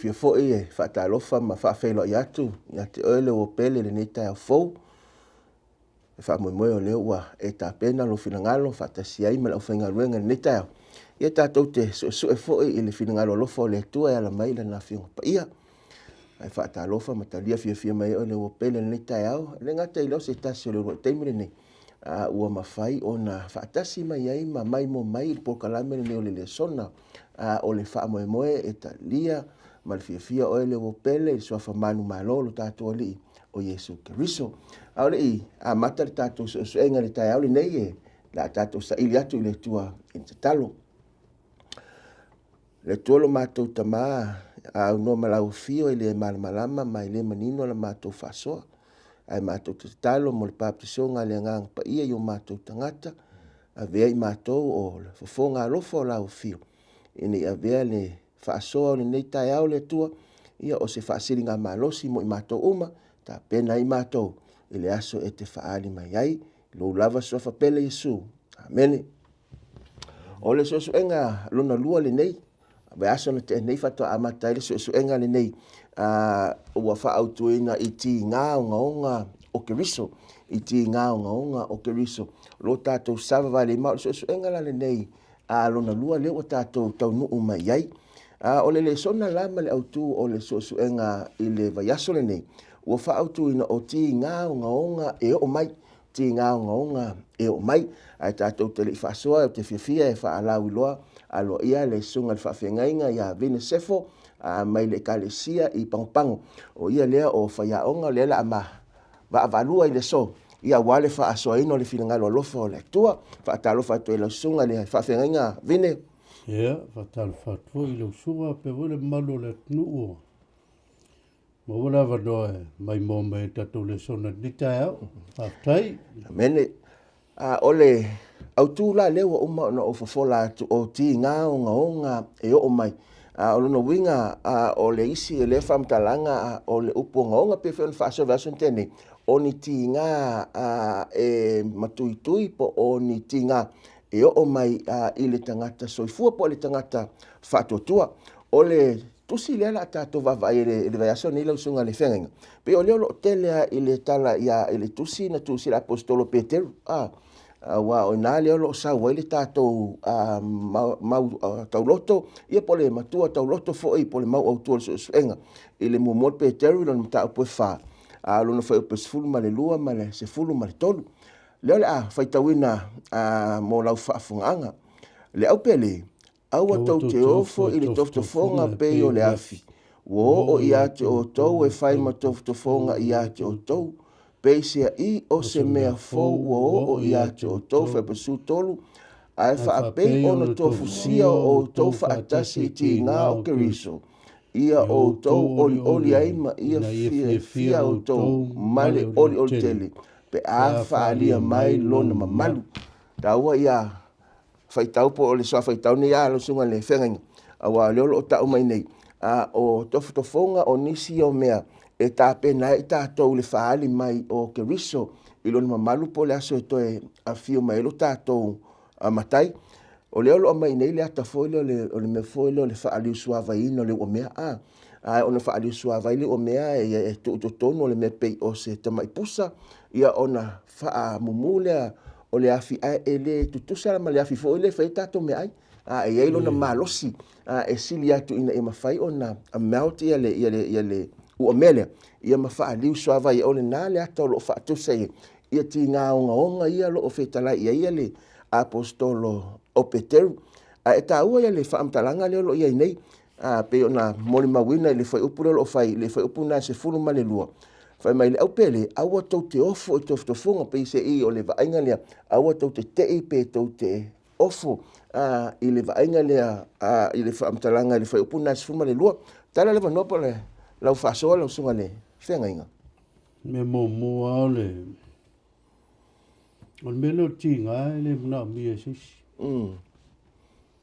fia fo'i e whaatalofa ma whaafeilo i atu, ia te oele o pele le nei tai au fou, e whaamoemoe o leo ua e tā pena lo finangalo, whaatasi ai ma lau whaingaruenga le nei tai au. Ia tātou te su e fo'i i le finangalo lofa o le atua e ala mai la na whiunga pa ia. Ai whaatalofa ma talia fia mai o le o pele le nei tai au, le ngata i lau se tasi o le roi teimire nei. Ua mawhai o na whaatasi mai ai ma mai mo mai i pokalame le o le sona, o le whaamoemoe e talia, ma le fia o le o pele i sua whamanu malolo tātou ali o Yesu Keriso. Au le i, a mata le tātou suenga le tai au le nei e, la tātou sa ili atu i le tua i te talo. Le tuolo mātou tamaa, au no malau fio i le malamalama ma i le manino la mātou whasoa. Ai mātou te talo mo le papisonga le ngang pa ia i o mātou tangata, a vea i mātou o le fofonga alofa o lau fio. Ini a vea le whaasoa o le nei tai au le tua, ia o se whaasiri ngā malosi mo i mātou uma, ta pena i mātou, i le aso e te whaali mai ai, lo lava sofa pele Yesu. Amen. O le sosuenga lona lua le nei, be aso na te nei whatoa amata i le sosuenga le nei, ua whaautuina i ti ngā onga o Keriso, i ti ngā onga o Keriso. Lo tātou sawa vale mau sosuenga la le nei, lona lua le o tātou tau nuu mai ai. O le sona lama le autu o le sosuenga i le vaiaso le nei, ua whaautuina o ti ngā onga e o mai, ti ngā onga e o mai, ai tātou te li whasoa o te whiawhia e whaalau iloa, alo ia le sunga le whawhengainga ia vine sefo, mai le kalesia i pangopango, o ia lea o whaiaonga lea la ama, valua i le so, ia wale whaasoa ino le whilangalo alofa o le tua, whaatalofa atu e lau sunga le whawhengainga vine. Ia, whaatalofa atu i lau sunga pe wale malo le tnuu. Ma wala wanoa mai mō mai tatou le sona nitai au, whaatai. Amene, ole autu la lewa uma na o fofola atu o ti ngā onga e o mai. O lono winga o le isi e le whamtalanga o le upo ngaonga pe whion whaaso vasun tene. O ni ti ngā e matuitui po o ni ti ngā e o mai i le tangata soifua po le tangata whatotua. O le tusi le ala tātou vavai le vaiaso ni lau sunga le whengenga. Pe o leo lo telea i le tala ia i le tusi na tusi la apostolo Peteru. Wa o nā leo lo sa wai le tātou mau tauloto. Ia po le matua tauloto fo i po le mau autua le suenga. I le mumol Peteru lona mta upo e wha. Lona whai upo sefulu ma le lua ma le sefulu ma le tolu. Leo le whaitawina mo lau whaafunganga. Le au pele. Aua tau te ofo i le toftofonga pe o le afi. Wo o ia te o tau e whai ma toftofonga ia te o tau. Pe sea i o se mea fou wo o ia te o tau whai pasu tolu. Ai whaapei o na tofusia o tau whaatasi ti ngā o Keriso. Ia o tau oli aima ia fia o tau male oli tele. Pe a whaalia mai lona mamalu. Taua ia whaitau po o le soa whaitau ni a lo sunga le whengainga. Awa leo lo tau mai nei. O tofotofonga o nisi o mea e tā pena e tātou le whaali mai o Keriso. I lona mamalu po le aso e toe a fio mai lo tātou matai. O leo lo mai nei le ata foile o le me foile o le whaali usuava ino le o mea o na whaali usuava ili o mea e tuutotonu o le me pei o se tamaipusa. Ia o na wha mumulea o le afi e le tutusa ma le afi fo le fai tato me ai e ai lona malosi e sili atu ina e mafai ona amount ia le o mele ia mafa liu suava ia o le na le ata lo fa tu sei ia ti nga onga ia lo fetala ia le apostolo o Peteru e ta ua ia le fa amtalanga le lo ia nei pe ona moli mawina le fai upu lo fai le fai upu na se fulu ma le lua. Fai mai le au pele, aua tau te ofo i toftofonga pe se i o le vaenga lea, aua tau te tei pe tau te ofo i le vaenga lea, i le whaamtalanga, le whai upuna si fuma le lua, tala le wanopa le lau whasoa lau sunga le whenga inga. Me mo au le, o le melo ti ngā le mna mia sisi.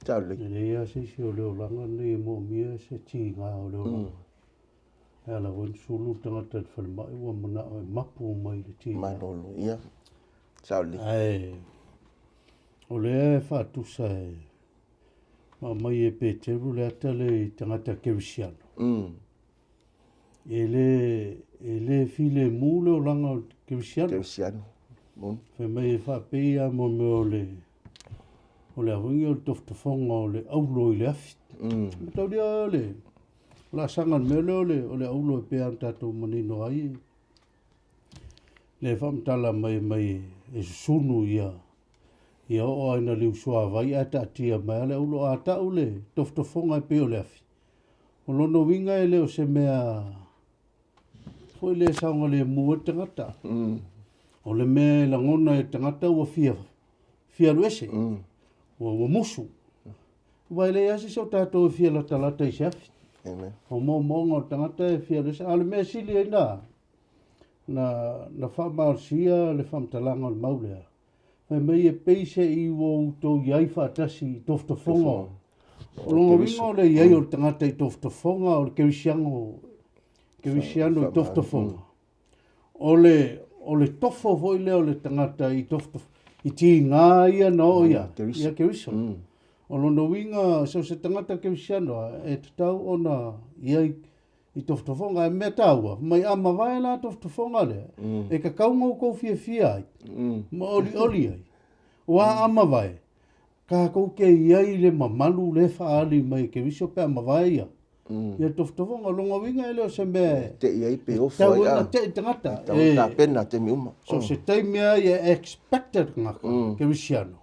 Tau le. Le ia sisi o leo langa le mo mia se ti ngā o leo langa. Ala wan sulu tangata te whalemai ua mana o mapu mai le tina. Manolo, ia. Sauli. Ai. O le e whaatusa e. Ma mai e Peteru le ata le tangata Kerisiano. E le file mule o langa o Kerisiano. Kerisiano. Fe mai e whapea mo me o le awingi o le toftofonga o le aulo i le afi. Matau lia o le. La sangan mele o le aulo e pea tatou manino ai. Le whamtala mai e sunu ia. Ia o aina liu soa vai a tatia mai le aulo a tau le toftofonga e peo le afi. O lono winga e leo se mea foi le saunga le mua tangata. O le mea la ngona e tangata ua fia luese. Ua musu. Vai le asi sau tatou e fia la talata i se afi. O monga o tangata e fia luese. A le mea sili e na whamarsia le whamtalanga o maulea. Fai mei e peise i wo tau iai whaatasi i toftofonga. O longa winga o le iai o tangata i toftofonga o le Kerisiano i toftofonga. O le tofo foi leo le tangata i toftofonga. I ti ngā ia no ia Kerisiano. O lono winga so se tangata Kerisiano e tatau ona iai i toftofonga e mea taua. Mai ama vai la toftofonga le. E ka kaunga o kou fia ai. Ma oli ai. Wa ama vai. Ka kou ke iai le mamalu le whaali mai Kerisio pe ama vai ia. Ia toftofonga longa winga e leo se mea. Te iai pe ofa ia. Tau te tangata. Ta pena te mi uma. So se taimea ia expected ngaka Kerisiano.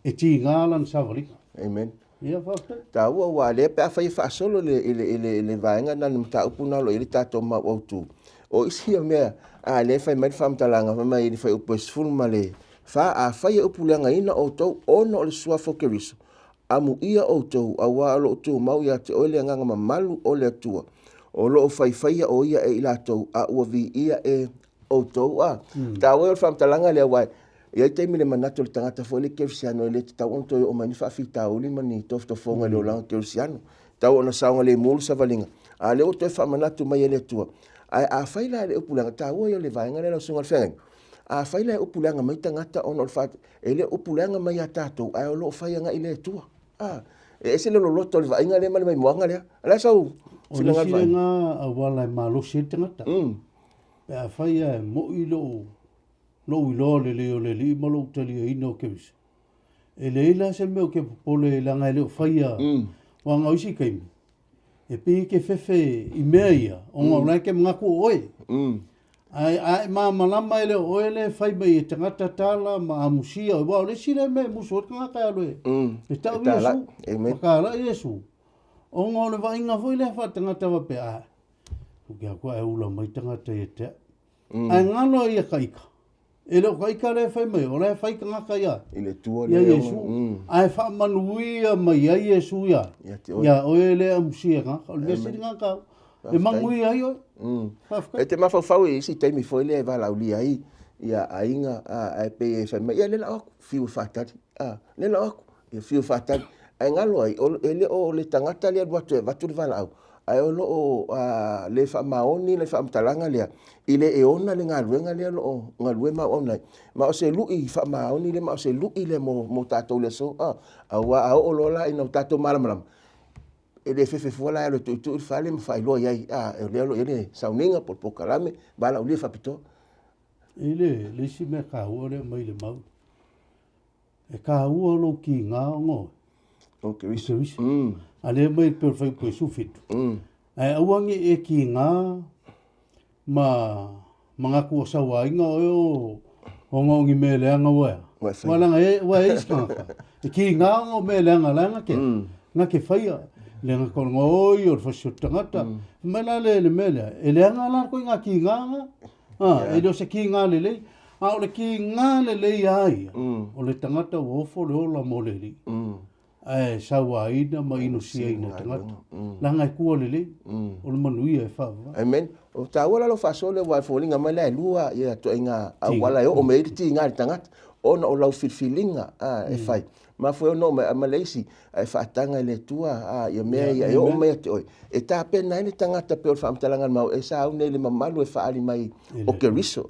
E ti ngālan savalika. Amen. Ia whaftai. Ta ua wa le pe awhai whaasolo le vaenga na ni mta upuna lo ili tato ma wautu. O isi a mea a le whai mai whamtalanga mai ili whai upes fulma le wha a whai upuleanga ina o tau ono o le suafo Keriso. Amu ia o tau a wa alo o tau mau ia te oile nganga mamalu o le atua. O lo o whai o ia e ila tau a ua vi ia e o tau a. Ta ua o whamtalanga le wai. Ia te mine manato le tangata fo le Kerisiano le te tau onto o mani whawhita uli mani toftofonga le o langa Kerisiano. Tau ona saunga le mulu savalinga. A le o te whamanato mai e le tua. A whaila le upulanga, ta ua ia le vaenga le lausunga le whengang. A whaila e upulanga mai tangata ono le whata. E le upulanga mai a tātou, a o lo whaianga i le tua. E se le loloto le vaenga le mani mai moanga lea. Ala sau. O le sirenga a wala e malo se tangata. E a whaia e mo i lo le leo le li malo utali e ino Keriso. E le ila se meo ke popole langa e leo whaia wanga usi kaimi. E pi ke fefe i mea ia, o ngā ulai ke ngaku oe. Ai malama e leo oe le whai mai e tangata tala ma amusia. Wau le sile me musu o ngaka aloe. E tau Iesu, makala Iesu. O ngā le vainga foi le wha tangata wape a. Uke a kua e ula mai tangata e te. Ai ngalo ia kaika. E leo kaika le whai mai, o le whai ka ngaka ia. I le tua Ia le Iesu. Ai wha manuia mai ia Iesu ia. Ia oe le amusia ngaka. O le siri ngaka. E mangui ai oe. E te mawhawhau e isi teimi foi le e wala uli ai. Ia ainga a pe e whai mai. Ia lela aku, fiu whatari. Lela aku, ia fiu whatari. Ai ngalo ai, e le o le tangata lea watu e watu le wala au. Ai o loo le wha maoni, le wha amtalanga lea. I le e ona le ngā ruenga lea loo, ngā rue ma onai. Ma o se lui wha maoni le, ma o se lui le mo tātou le so. A o lola ina o tātou malamalam. E le fefe fuala e lo tu i whale ma whai loa iai. E lea lo ele sauninga por pokalame, bala ulia whapito. E le si me ka ua le mai le mau. E ka ua lo ki ngā ngō. O Keriso. A le mai pe fai pe sufitu. Ai awangi e ki ngā mga kua sawa inga o ngongi me leanga wea. Walanga e iskanga. E ki ngā o me leanga langa ke. Nga ke whaia. Leanga koronga oi o fasio tangata. Mela le mele. E leanga la koe ngā ki ngā. E leo se ki ngā le lei. O le ki ngā le lei ai. O le tangata o ofo le ola mo le li. Ai sawa ina ma ino sia ina tangata. Langa e kua lele. O le manuia e whawa. Amen. O ta wala lo fasole wa folinga mai le lua ia to inga wala o me ti inga tangata. Ona o lau filfilinga e fai. Ma foi no ma leisi e fatanga le tua ia me ia o me te oi. E ta pena ni tangata pe o famtalanga mau e sa une le mamalu e faali mai o Keriso.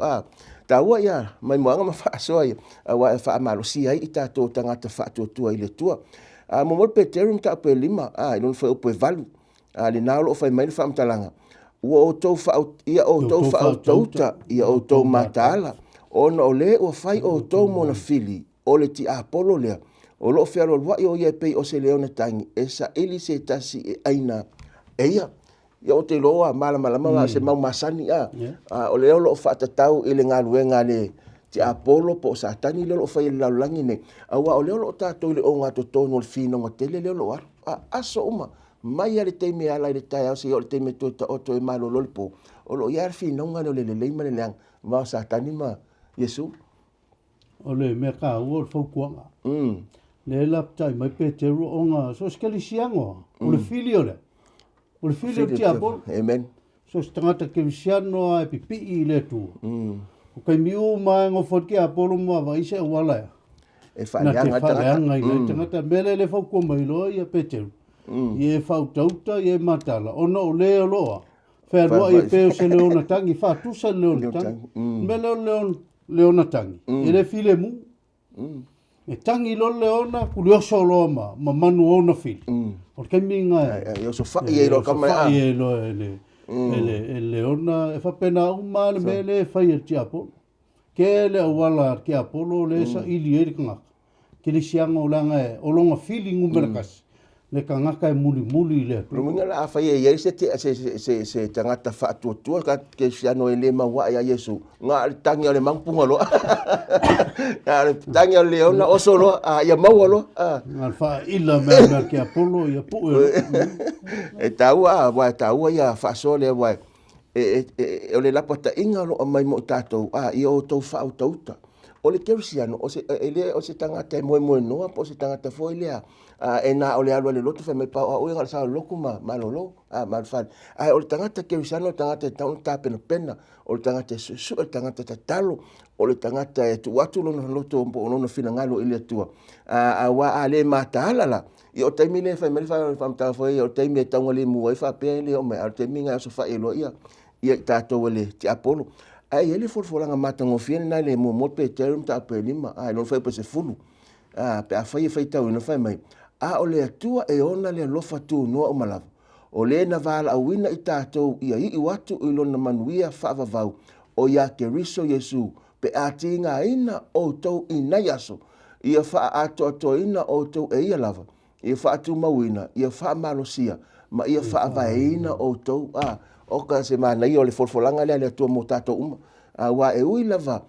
Ta ua ia mai moanga ma fasoa ia wa e fa malusia i ta to tangata fa to tua i le tua. Momol Peterum ta pe lima, ilon foi o pe valu. le nā lo fai mai le whaamtalanga. Ua o tau whautauta ia o tau mātāla. Ona o le ua whai o tau mona fili o le ti Apollo lea. O lo whero lua i o ia pei o se leona tangi e sa ili se tasi e aina e ia. Ia o te loa malama se mau masani o leo lo whaatatau i le ngā luenga le ti Apollo po sa tani leo lo whai laulangi ne. Awa o leo lo tātou le o ngā totono le whino ngā tele leo lo aru. Aso uma. Mai ale teime ala i le tai au se o le teime tō ta oto e malo lolipo. O lo iar whino ngā le leima le leang. Mau sa tani ma Yesu. O le mea ka ua le whaukuanga. Le laptai mai Peteru o ngā so skeli siango. O le fili o le. O le fili o ti Apollo. Amen. So tangata ke visiano ai pipi i le tu. O kai miu mai ngofot ki Apollo mua wa isa wala ya. E whaaleanga tangata. Tangata mele le whaukua mai loa ia Peteru. Ie whautauta, ie matala. Ono o leo loa. Whaerua ie peo se leona tangi. Whaatusa leona tangi. Mele o leona tangi. E le file mu. E tangi lo leona ku leoso loa ma manu ona fili. O kai minga e. Io so whai e lo kamai a. Whai e lo e leona. E whapena uma le mele e whai e ti Apollo. Ke le awala ki Apollo le sa ili e ngaka. Ke le sianga o langa e o longa fili ngumera kasi. Le kangaka e muli le. Luminga la a whai e iei se tangata whaatuatua ka ke siano e le mawa ia Yesu. Ngā tangi o le mangpunga lo. Tangi o leona oso lo. Ia maua lo. Ngā wha ila mea ki Apollo ia pu e. E taua ia whaaso le wai. O le lapata inga lo a mai mo tātou. Ia o tau whautauta. O le kerisiano, o se tangata e moe noa, po se tangata foi lea. E nā o le alua le loto whai mai pao a oinga le sao loku ma lolo, ma le whani. O le tangata kerisiano, o le tangata e tauna tā pena, o le tangata e susu, o le tangata e tatalo, o le tangata e tuatu lona loto o lona whina ngalo ili atua. A le mātaala la, i o taimi le whai mele whamtawa foi, o taimi e taunga le mua i whapea le o mai, o taimi ngai aso whai elo ia tātou le ti Apollo. Ai ele forfolanga matangofia na le mo Peteru ta pe lima non fai pe se fulu pe a fai tau no fai mai o le atua e ona le lofa tu no o malava o le na vala a wina i tātou ia i watu i lona manuia whaavavau o ia ke riso Yesu pe a tinga ina o tau ina yaso ia wha ato ina o tau e ia lava ia wha atu mawina ia wha malosia ma ia wha avaina o tau o ka se mana i o le folfolanga le atua mo tātou uma. Wa e ui lava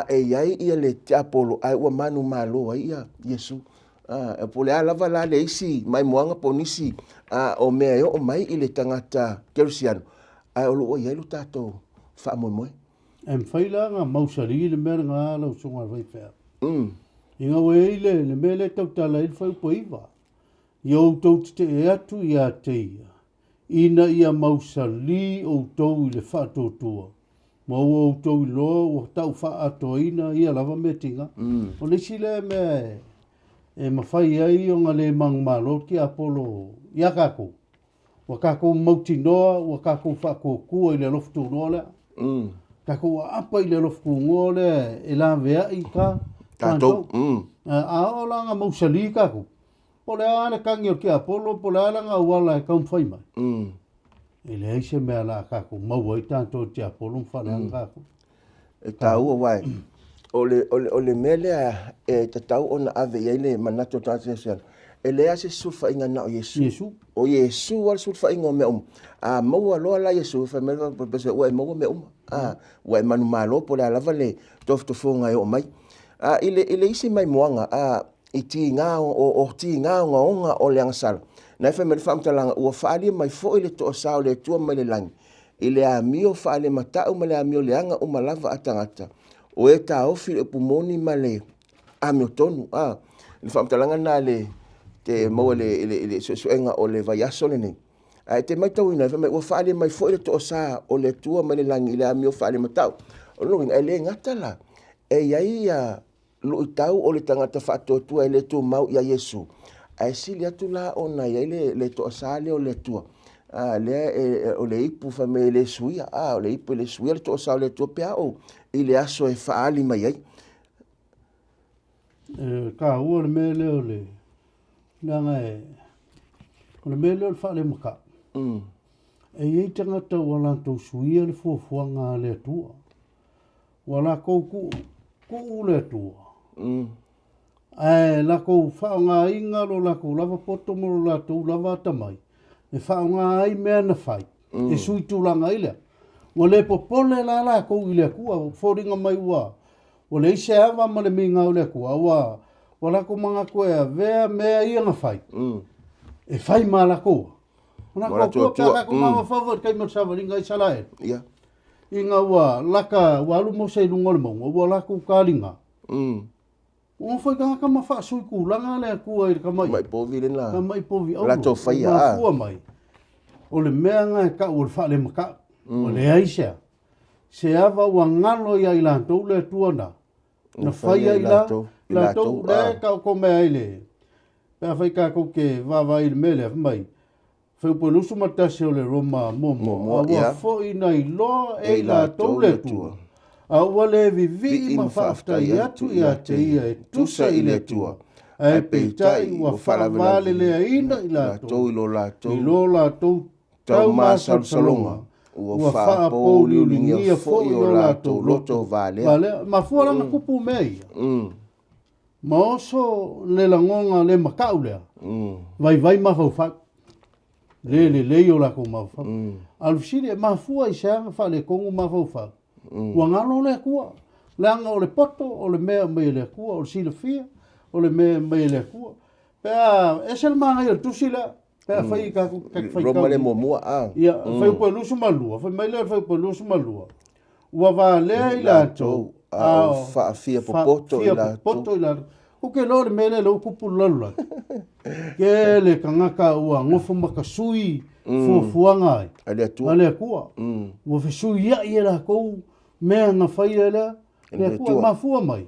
e iai ia le te Apollo ai ua manu malo ia Yesu. E pole a lava la le isi mai moanga ponisi o mea o mai i le tangata kerisiano. Ai o loo iai lo tātou wha moe. E mwhaila ngā mausari le mea ngā lau songa vai whea. I ngā wei le mea le tau tala i whai po iwa. Iau tau te e atu i a te ia. Ina ia mausali o tau i le whaatotua. Mau o tau i loa o tau whaatoina ia lava me tinga. O le sile me e mawhai ai o ngā le mangmalo ki Apollo ia kako. Wa kako mauti noa, wa kako whakokua i le loftu noa lea. Kako wa apa i le loftu noa lea e la vea i ka. Tātou. A o langa mausali kako. Po le ana kangi o ki Apollo, po le ana wala e kaum whai mai. E le aise mea la kako, maua i tātou ti Apollo mwhare anga kako. E tau o wai. O le mele e tatau o na ave iai le manato tātou siana. E le ase sulfa inga na o Yesu. O Yesu wal sulfa inga o mea maua loa la Yesu, whai mele pese ua e maua mea ua e manu malo po le alava le tofutofonga e o mai. I le isi mai moanga, i ti ngā o ti ngā o ngaonga o le angasala. Nai whai mele whamtalanga ua whaali mai fo i le toa sao le tua mai le langi. I le amio whaali matau ma le amio le anga o malava atangata. O e tā ofi le pumoni ma le amio tonu. Le whamtalanga nā le te maua le suenga o le vaiaso le nei. Te mai tau ina, ua whaali mai fo i le toa sao o le tua mai le langi i le amio whaali matau. O lunga, e le ngata la. E iai lo tau o le tangata whaatotua e le tu mau ia Yesu. Ai sili atu la ona iai le toa sale o le tua. O le ipu whame le suia. O le ipu le suia le toa sao le tua pia o. I le aso e whaali mai ai. Ka ua le mele o le. Nanga e. O le mele o le whaale maka. E iei tangata wala tau suia le fuafuanga le atua. Wala kou ku le atua. La kou whaonga inga lo la kou lava poto mo lo la tau lava tamai. E whaonga ai mea na whai. E sui tūlanga ilea. Wale popole la kou ilea kua. Whoringa mai ua. Wale ise awa ma le minga ilea kua. Wala kou manga koe a vea mea ia nga whai. E whai maa la kou. Wana kou kua pia kou mama whawar kai masawa ringa i salae. Inga ua laka walu mo se lungole maunga. Ua laka ukalinga. O foi ka ma fa sui ku langa le ku ai ka mai. Mai povi le la. Ka mai povi. La to fai a. Ma fu mai. O le mea nga ka o fa le maka. O le aisha. Se ava wa ngalo ya ila to le tuana. Na fai ai la to le ka ko me ai le. Pa fai ka ko ke va va il mele mai. Fai po lusu mata se o le Roma mo. Wa fo ina i lo e la to le tua. A wale vivi ma whaafta i atu i ate ia e tusa i le tua. E peitai wa whalavale lea ina i la tau. I lo la tau. I lo la tau tau maa salsalonga. Ua wha pou liulingia fo i o la tau loto vale. Ma fuaranga kupu mei. Ma oso le langonga le makau lea. Vai ma whauwhak. Le o la kou ma whauwhak. Alufsiri ma fua i seanga wha le kongu ma whauwhak. Ua ngalo le kua. Leanga o le poto, o le mea mai le kua, o le sila fia, o le mea mai le kua. Pea, esel maa ia tusi la. Pea whai ka whai kau. Roma le momoa a. Ia, whai ua lusu malua. Whai mai le whai ua lusu malua. Ua wā lea i la tau. A wha fia po poto i la tau. Poto i la tau. Kuke lo le mele lo kupu lalula. Ke le kangaka ua ngofu makasui fuafuanga ai. Ale atua. Ale kua. Ua fesui ia i la kou. Mea nga whai ele, le kua mafua mai.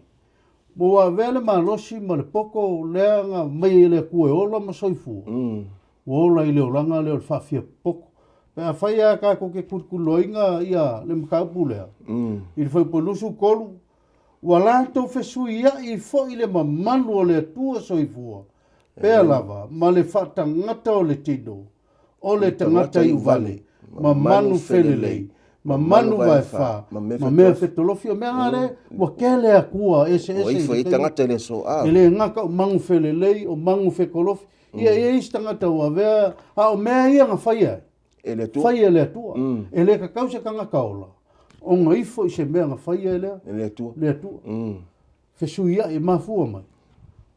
Mua vele ma losi ma le poko lea nga mai ele kua e ola ma soifu. Ola i leo langa leo le whawhia poko. Pea whai a ka koke kurkuloinga ia le makaupu lea. I le whai polusu kolu. Ua lātou whesui ia i fo i le mamanu o le atua soifua. Pea lava, ma le whatangata o le tino. O le tangata i uvale. Ma manu whelelei. Ma manu vai fa, ma mea whetolofi o mea ngare, wa kele a kua ese. O ifo i tangata le so a. Ele ngaka o mangu whelelei, o mangu whekolofi. Ia isi tangata ua vea, o mea ia nga whaia. Ele atua. Whaia le atua. Ele ka kausa ka ngaka ola. O nga ifo i se mea nga whaia ele. Ele atua. Le atua. Whesuia i mafua mai.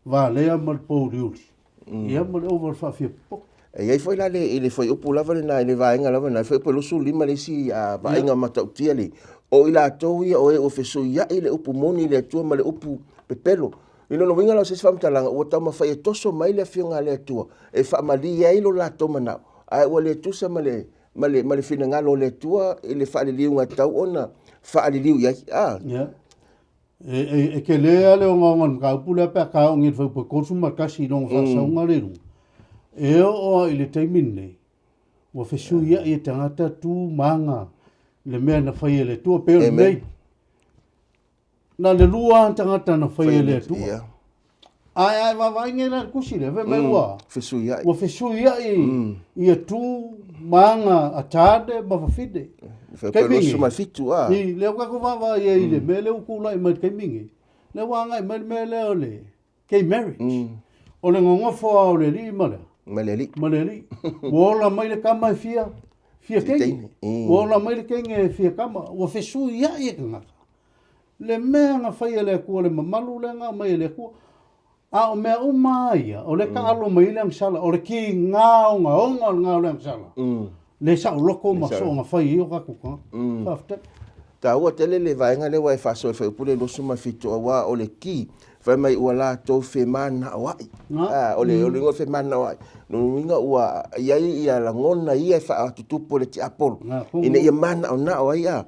Va lea mal pou riuri. Ia mal over whawhia poko. E ai foi la le foi upu lava na le vaenga lava na foi pelo sul lima le si a vaenga matautia le o ila toia o feso ia ile upu moni le tua ma le upu pepelo ino no winga la se fam talanga o tama fai toso mai le fionga le tua e fa mali ia ilo la toma na ai o le tusa ma le fina ngalo le tua ile fa le liunga tau ona fa le liu ia ya e ke le o ngon ka pula pe ka o ngi foi po consuma kasi no fa sa unga le e o i le taimin nei. Ua whesu ia i tangata tū manga le mea na whaia le tua peo nei. Na le lua tangata na whaia le tua. Ai wawai ngai na kusi le, me ua. Whesu ia. Ua whesu ia i a tū manga a tāde ma whawhide. Whesu mai fitu a. Ni leo kako wawai i le me leo kula i mai kaimingi. Leo wangai mai me leo le kei marriage. O le ngongofo au le li ma leo. Maleli. Wola mai le kama fia kenge. Wola mai le kenge fia kama. Wa fesu ia i kanga. Le mea nga whaia le kua le mamalu le nga mai le kua. A o mea umaia. O le ka alo mai le angsala. O le ki ngao ngao le angsala. Le sa o loko ma so nga whaia i o kakuka. Whafta. Ta ua tele le vaenga le wai faso e whaipule losu mawhito a wā o le ki. Whai mai ua la tau whemana awai. O le ngo whemana awai. No inga ua iai ia la ngona ia wha atutupo le te apolo. Ina ia mana o na awai a.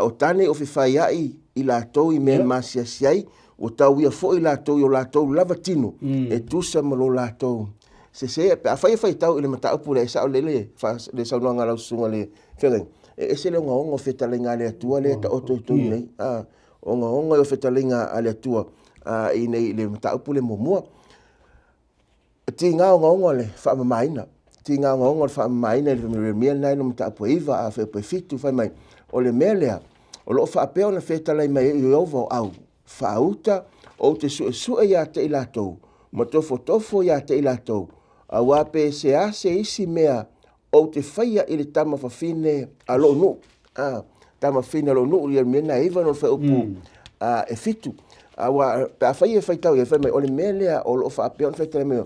O tane o whiwhai ai i la tau i mea masia siai. O tau ia fo i la tau i o la tau lava tino. E tusa malo la tau. Se a whai tau i le mata upu le sao lele. Le sao noanga lau sunga le whengai. E se le onga whetalenga le atua le ta oto i tui nei. Onga o whetalenga le atua. I nei le mata upu le momua. Ti ngā onga le whaamamaina. tinga ngong fa mai nei le mia nei no ta po iva a fe po fitu fa mai o le mele o lo fa pe ona feta lai mai i ovo au fa uta o te su ya te ilato mo tofo ya te ilato a wa pe se isi mea o te faia i le tama fa fine a lo no tama fine lo no le mia nei iva no fa upu e fitu a wa pa faia fa tau e fa mai o le mele o lo fa pe ona feta mai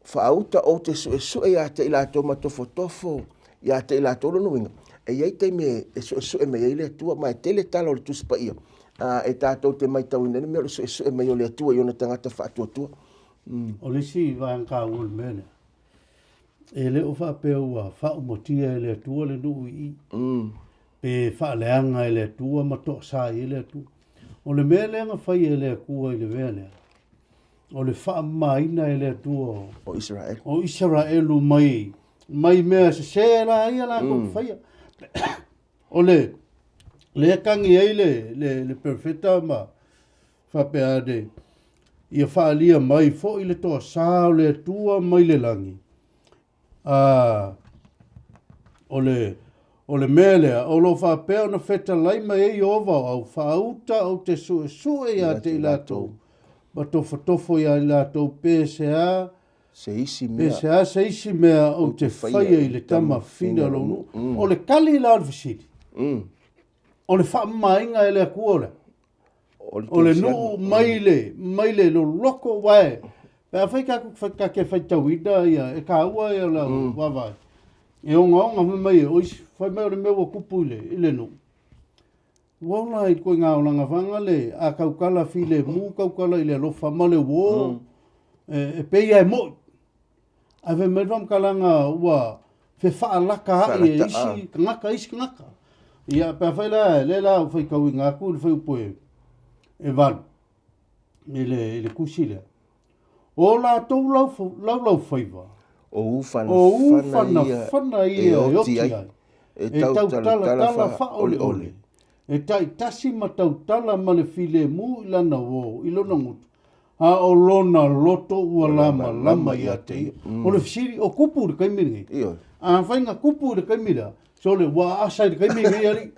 fauta o te su ya te ilato ma tofo ya te ilato no winga e ia te me su me ile tua mai tele talo le tuspa ia e tato te mai tau ne me su me ile tua yo na tangata fa tua o le si va an ka ul mena e le o fa pe o fa o motia ile tua le no i pe fa le anga ile tua ma to sa ile tu o le mele nga fa ile ku ile vele o le wha maina e le atua o Israel. O Israelu mai mea se la ia la kong whaia. O le kangi ei le perfeta ma whapeade. Ia whaalia mai fo i le toa sao le atua mai le langi. O le melea, o lo whapea na wheta lai mai ei ova au whauta au te sue ia te ilatou. Ma tofo ia i lātou PSA, se isi mea o te whaia i le tama whina lonu. O le kali la alfisiri. O le whamainga e le akuore. O le nuu maile lo loko wae. Pea whaika ke whaitawina ia, e ka ua ia la wawai. E onga mai e oisi, whai mea o le mewa kupu i le nuu. Wala i koe ngā olanga whanga le a kaukala file mu kaukala i le alofa male wo e peia e moi. A ve medwam kalanga ua fe whaalaka hai e isi ngaka. Ia pia whaila le la u whaikau i ngāku le whaiupoe e van i le kusile. O la tau lau whaiva. O ufana ia e oti ai. E tau tala wha ole. E tai tasi matau tala ma le file mu i lana wo, i lona ngutu. A o lona loto ua lama ia te. O le fisiri, o kupu le kaimiri. A whainga kupu le kaimira. So le wa asai le kaimiri ari.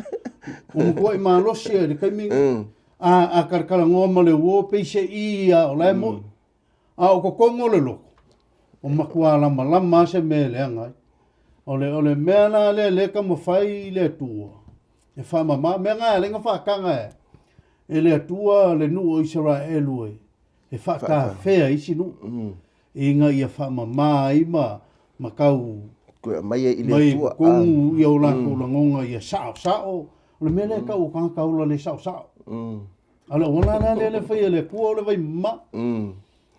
O mkua i maa losia le kaimiri. A karakara ngoa ma le wo, peise ia o lai mo. A o kokongo le loko. O makua lama se me le angai. O le mea na le ka mo fai le tua. E whamama, mea ngā lenga whakanga e le atua le nu o Israelu e whaka whea isi nu. E ngā ia whamama i ma kau mai i le atua. Kongu i au lako langonga ia sao. Le mele e kau kanga kaula le sao. Ale wana le whaia le kua o le vai ma.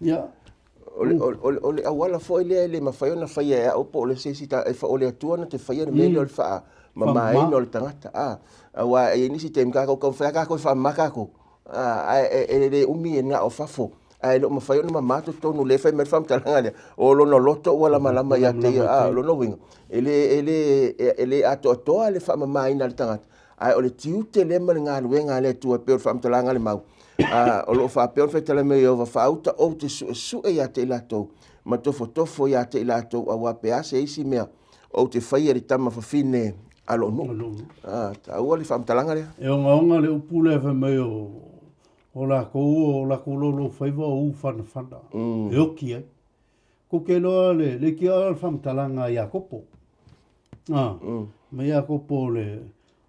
Ia. O le awala fo le mawhaio na whaia e opo o le sesita e wha o le atua na te whaia na mele o le wha mama e no le tangata wa e nisi te mka ko fa ka ko fa maka ko le umi e na o fafo ai lo mafai no mama to no le fa me fam talanga le o lo no loto wala malama ya te lo no wing ele ato le fa mama ina le tangata ai o le tiu te le mal nga luenga le tu pe fam talanga le mau o lo fa pe fe tele me o fa auta o te su e ya te lato ma tofo ya te lato wa pe ase isi me o te fai e tama fa fine alo no ta ua li fam talanga le e onga le upule fa mai o la ko lo faiva o fana e oki ai ko ke lo le ki al fam talanga ya kopo me ya kopo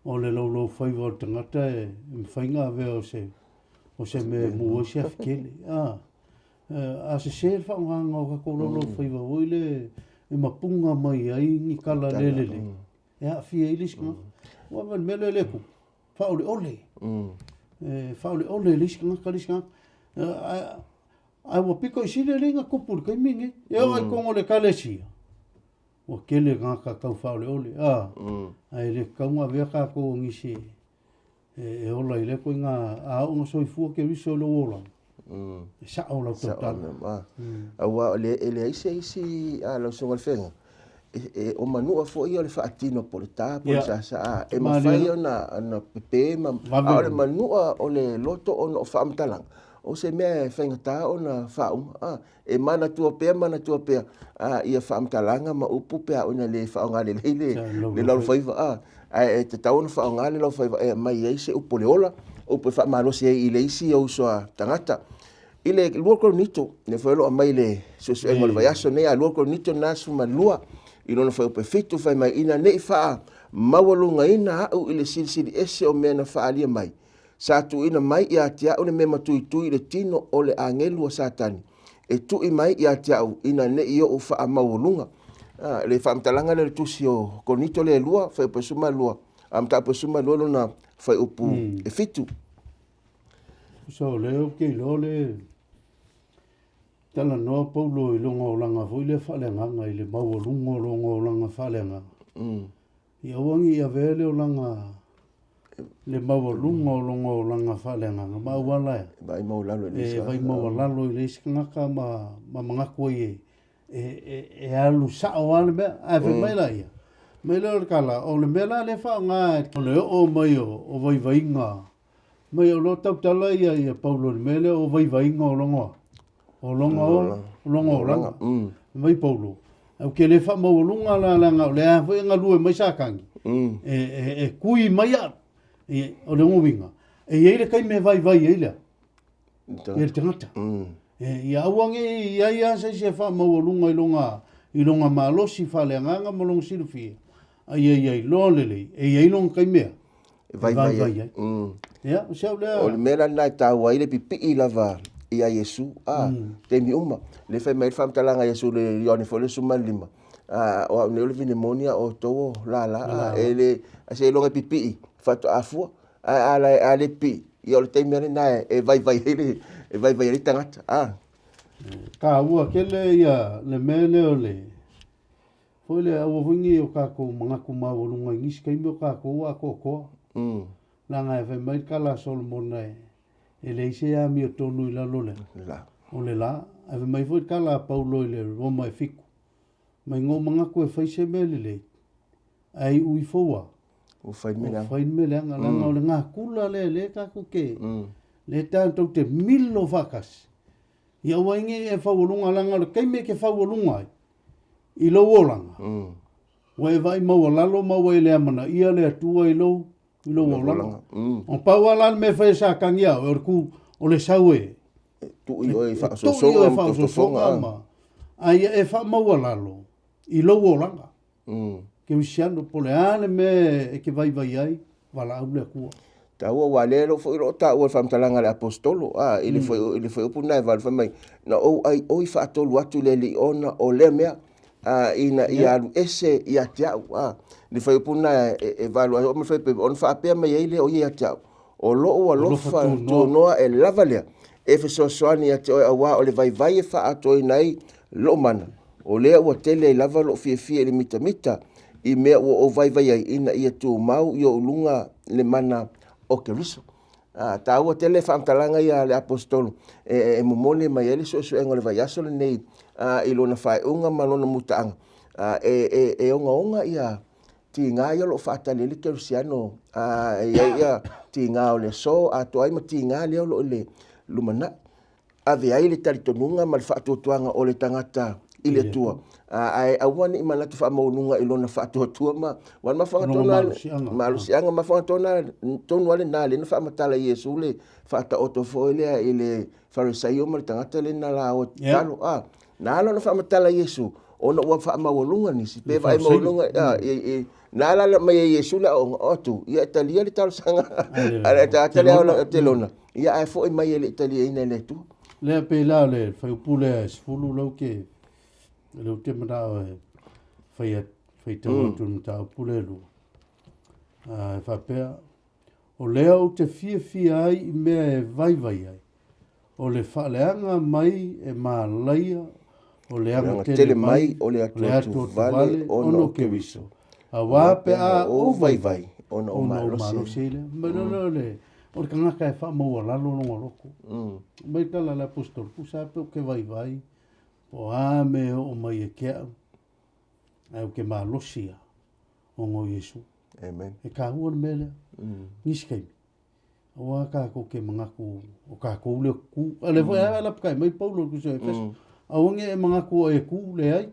o le lo faiva o tangata e fainga ve o se me mu o se afkele a se fa nga ko lo faiva o le e mapunga mai ai ni kala lelele ya fie ilis ko wa mal mele le ku fa ole fa ole lis ko kalis ka ai wa piko sile linga ko pur kai mingi e ai ko le kalesia o kele ga ka ka fa ole ai le ka wa ve ka ko ngisi e ola ile ko nga a o so fu ke riso lo ola sa ola total wa le isi a lo so fenga o manua fo ia le faatino po le tapo sa e mafai ona pepe ma o le manua o le loto o no famtalang o se mea e whaingata o na whaunga. E mana tua pea, ia whaamtalanga ma upu pea o na le whaunga le le lau whaiva. E te tau na whaunga le lau whaiva, e mai ei se upo le ola, upo e whaamalosi e i le isi au soa tangata. I le lua koronito, ne whaelo a mai le susu e ngole vai aso ne a lua koronito na suma lua, i lona whai upe fitu whai mai ina ne i whaa mawalunga ina au i le siri ese o mea na whaalia mai. Sa tu ina mai i atia o le mema tui le tino o le angelu a satani. E tu i mai i atia au ina ne i o wha mawalunga. Le wha mtalanga le tusi o koronito le lua, whai upe suma lua. Amta upe suma lua lona whai upu e fitu. So leo ke lo le tala no paulo i longa o langa foi le whalenga i le mawalunga o longa o langa whalenga. I awangi i avele o langa le mawalunga o longa o langa whalenga. Mawala e. Vai maulalo i le iska. Vai mawalalo i le iska ngaka ma mangako e alu sao ane mea. A fe maila ia. Maila o kala o le mela le whaanga o le o mai o vai vainga. Mai o lo tau tala ia paulo le mele o vai vainga o longa. O longa. Mai paulo. Au ke le wha mawalunga la langa o le a fwe ngalue mai sakangi. E kui mai a. O le ngowinga. E eile kai me vai eile. E le tangata. I awange ia se wha mawalunga i longa malosi whaleanganga mo longa silufia. Ai lo lele. E eilong kai mea. Vai. Ya, o le mea nai tau ai le pipi lava ia Yesu te mi uma le fai mai whamtalanga Yesu le rione fo le suma lima o ne ole vinemonia o tō la ele se longa pipi fato afua a le pi i o le te mea nai e vai ele tangata ka ua kele ia le mele o le foi le awa wingi o kako mangaku mawalunga ngisi kaimi o kako ua kokoa langa e whai mai kala Solomon e le ise a mi o tonu i lalo le. O le la, e whai mai fwoi kala paulo i le Roma e fiku. Mai ngō manga koe whai se mele le. Ai ui fōua. O whai mele. O whai mele anga langa o le ngā kula le kako ke. Le tātou te milo whakas. Ia wainge e whawalunga langa le keime ke whawalunga ai. I lo o langa. Wa e vai maua lalo maua i le amana. Ia le atua i lo. Ilo wala. O pawala me fai sa kangia o ku o le saue. Tu i oi fa so songa. Ai e fa mawalalo. Ilo wala. Ke usiano poleane me e ke vai ai wala ule ku. Ta o walelo fo ro ta o fam talanga le apostolo ele foi opuna vai fa mai. Na o ai oi fa tolu atu le li ona o le mea. Ina ia ese ia tia ni fai puna e valua o me fai pe on fa pe mai ele o ia tia o lo fa to no e lavalea e fe so soani ati o wa o le vai e fa ato nai lo mana o le o tele lava lo fie le mita i me o vai ai ina ia tu mau yo lunga le mana o ke riso ta o tele fa talanga ia le apostolo e momole mai ele so engole vai aso le nei i lona fai unga malona mutaanga e onga ia ti nga ia lo fata le Cristiano ia ti nga o le so ato ai ma ti nga le lo le lumana ave ai le talitonunga mal fatu tuanga o le tangata i le tua ai awani i malatu fa maununga i lona fatu tua ma wan ma fanga tona malusianga ma fanga tona tonu ale na le na fa matala Yesu le fata oto foi le ile farisaio mal tangata le na la o talo na lo na fa matala Yesu ona wa fa mawalunga ni si pe vai mawalunga na la mai Yesu la o tu ia Italia le tal sanga ala ta tele o telona ia ai foi mai le Italia ina le tu le pe la le fa pule sfulu lo ke le te mara fai tu ta pule lu fa pe o le o te fie ai me vai ai o le fa leanga mai e malaia o le anga tele mai o le atu vale ono ke viso a wape a o vai ono o malo sele no le o kanga ka fa mo la lo no loko mai tala la apostol ku sa pe ke vai o ame o mai e ke au ke malosia o ngo Yesu amen e ka hu mele niskai Wa ka ko ke mangaku o ka ko le ku. Ale foi ala kai mai Paulo ku se fes. A wange e mangaku e ku le ai.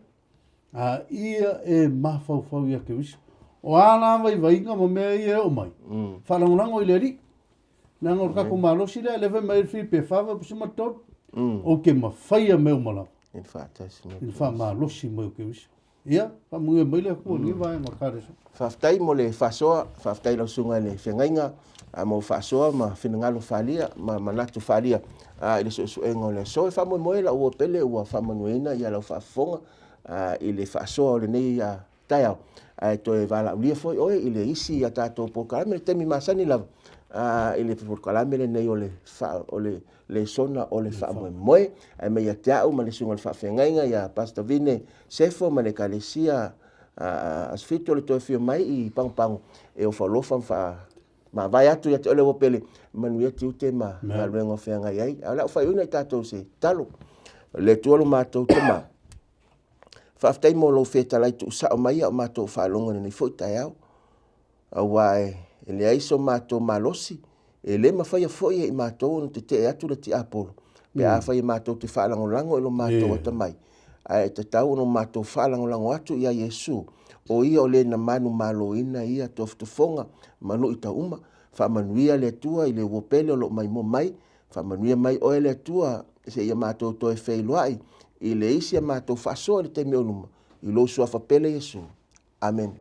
A ia e mafau fau ia ke wis. O ana vai nga mo me ia o mai. Fa lango i le ri. Na ngor ka ko malo si le ve mai fi pe fa va pusima tot. O ke mafai me o mala. In fact, In fa malo si mo ke wis. Ia, fa mo mai le ku ni vai ma ka reso. Faftai mo le fasoa, faftai la sunga le whengainga, mo fasoa ma whenangalo whalia, ma manatu whalia, i le so engo le so, fa mo moe la ua pele, ua whamanuena, ia lau whafonga, i le fasoa o le nei taiao, to e wala ulia foi, oe, i le isi a tātou pokalame, le temi masani lava, i le pokalame le nei o le sona o le wha moe, me ia te au, ma le sunga le whawengainga, ia Pastor Vine Sefo, ma le kalesia, as fito le toi fio mai i pang e o falofa ma vai atu ia te ole wopele manu ia tiute ma luenga whenga iai ala o whai una i tātou se talo le tualu mātou te ma whaftai mo lo wheta lai tu sa o mai o mātou whalonga ni fo tai au au wae e le aiso mātou malosi e le mawhai a fo i mātou no te atu le ti apolo pe a whai mātou te whalangolango e lo mātou ata mai ai te tau no mātou whalangolango atu ia Yesu o ia o le na manu malo ina ia toftofonga manu i tauma whamanuia le tua i le wopele o lo mai mo mai whamanuia mai o le tua se ia mātou toi whailuai i le isi a mātou whasoa le te meonuma i lo sua whapele Yesu. Amen.